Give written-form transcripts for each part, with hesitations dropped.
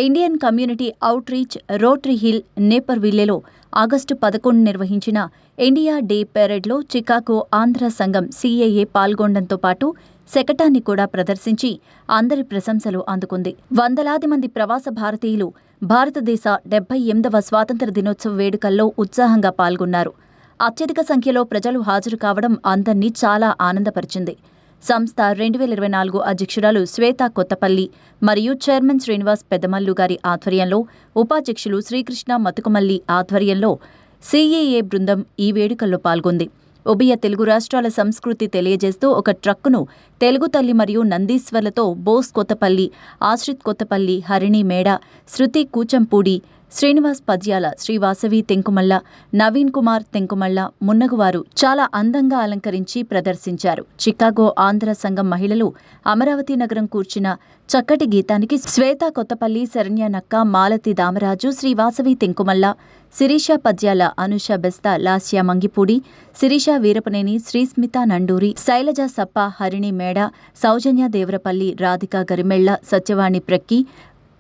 Indian community outreach Rotary Hill నేపర్విల్లేలో August 11 నిర్వహించిన India Day పెరేడ్లో చికాగో ఆంధ్ర సంఘం CAA పాల్గొనడంతో పాటు శకటాన్ని కూడా ప్రదర్శించి అందరి ప్రశంసలు అందుకుంది. వందలాది మంది ప్రవాస భారతీయులు భారతదేశ 78వ స్వాతంత్ర్య దినోత్సవ వేడుకల్లో ఉత్సాహంగా పాల్గొన్నారు. అత్యధిక సంఖ్యలో ప్రజలు హాజరు కావడం అందర్నీ చాలా ఆనందపరిచింది. సంస్థ 2024 అధ్యక్షురాలు శ్వేత కొత్తపల్లి మరియు చైర్మన్ శ్రీనివాస్ పెద్దమల్లు గారి ఆధ్వర్యంలో, ఉపాధ్యక్షులు శ్రీకృష్ణ మతుకుమల్లి ఆధ్వర్యంలో CAA బృందం ఈ వేడుకల్లో పాల్గొంది. ఉభయ తెలుగు రాష్ట్రాల సంస్కృతి తెలియజేస్తూ ఒక ట్రక్కును తెలుగు తల్లి మరియు నందీశ్వర్లతో బోస్ కొత్తపల్లి, ఆశ్రిత్ కొత్తపల్లి, హరిణి మేడ, శృతి కూచంపూడి, శ్రీనివాస్ పద్యాల, శ్రీవాసవి తెంకుమల్ల, నవీన్ కుమార్ తెంకుమల్ల మున్నగువారు చాలా అందంగా అలంకరించి ప్రదర్శించారు. చికాగో ఆంధ్ర సంఘం మహిళలు అమరావతి నగరం కూర్చిన చక్కటి గీతానికి శ్వేత కొత్తపల్లి, శరణ్య నక్క, మాలతి దామరాజు, శ్రీవాసవి తెంకుమల్ల, శిరీష పద్యాల, అనుష బెస్తా, లాస్య మంగిపూడి, శిరీష వీరపనేని, శ్రీస్మిత నండూరి, శైలజ సప్ప, హరిణి మేడ, సౌజన్య దేవరపల్లి, రాధిక గరిమెళ్ల, సత్యవాణి ప్రక్కి,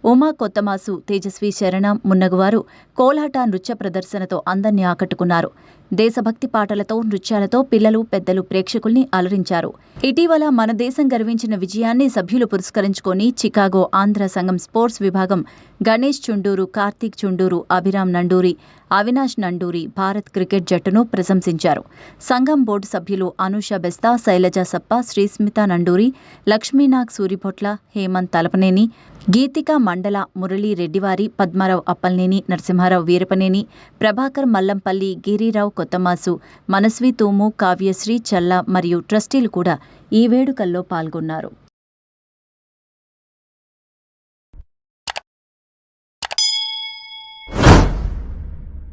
ఉమా కొత్తమాసు, తేజస్వి శరణ మున్నగువారు కోలాట నృత్య ప్రదర్శనతో అందర్నీ ఆకట్టుకున్నారు. దేశభక్తి పాటలతో, నృత్యాలతో పిల్లలు, పెద్దలు ప్రేక్షకుల్ని అలరించారు. ఇటీవల మన దేశం గర్వించిన విజయాన్ని సభ్యులు పురస్కరించుకొని చికాగో ఆంధ్ర సంఘం స్పోర్ట్స్ విభాగం గణేష్ చుండూరు, కార్తీక్ చుండూరు, అభిరామ్ నండూరి, అవినాష్ నండూరి భారత్ క్రికెట్ జట్టును ప్రశంసించారు. సంఘం బోర్డు సభ్యులు అనూష బెస్తా, శైలజ సప్ప, శ్రీస్మిత నండూరి, లక్ష్మీనాగ్ సూరిభొట్ల, హేమంత్ తలపనేని, గీతిక మండల, మురళీ రెడ్డివారి, పద్మారావు అప్పల్నేని, నరసింహారావు వీరపనేని, ప్రభాకర్ మల్లంపల్లి, గిరిరావు కొత్తమాసు, మనస్వి తూము, కావ్యశ్రీ చల్ల మరియు ట్రస్టీలు కూడా ఈ వేడుకల్లో పాల్గొన్నారు.